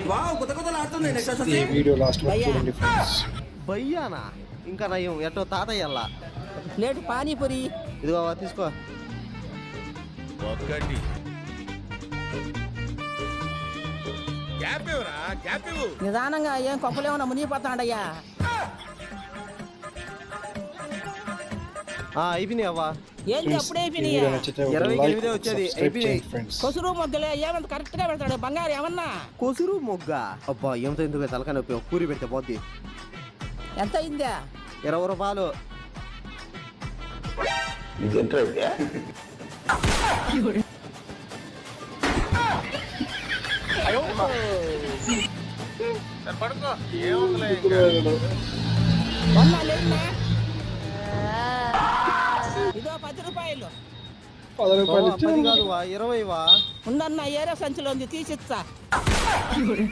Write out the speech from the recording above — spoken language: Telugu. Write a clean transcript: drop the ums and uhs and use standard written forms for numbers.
ఈ వీడియో లాస్ట్ వరకు చూడండి ఫ్రెండ్స్. భయ్యానా ఇంకా నయం ఎటో తాతయ్యల్లా. ప్లేట్ పానీపూరి ఇదిగో తీసుకో. నిదానంగా ఏం కొప్పలేమన్నా మునిగిపోతాడయ్యా. అయిపోయినాయి అవ్వా. ఏంటి అప్పుడే ఈ వీడియో నచ్చితే ఒక 28 like, వచ్చేది. subscribe చేయండి ఫ్రెండ్స్. కొసురు మొగ్గలే ఏమంత కరెక్ట్ గా పెడతాడు బంగారు ఏమన్నా. కొసురు మొగ్గ అబ్బా ఏమిటో ఎందుకు తలకాయ నొప్పి. పూరి పెడితే పోద్ది. ఎంత అయిందా? 20 రూపాయలు. ఇదో 10 రూపాయలు. 10 రూపాయలు 10 కాదు 20 ఉండన్న ఏరే సంచిలోంది తీసిచ్చా.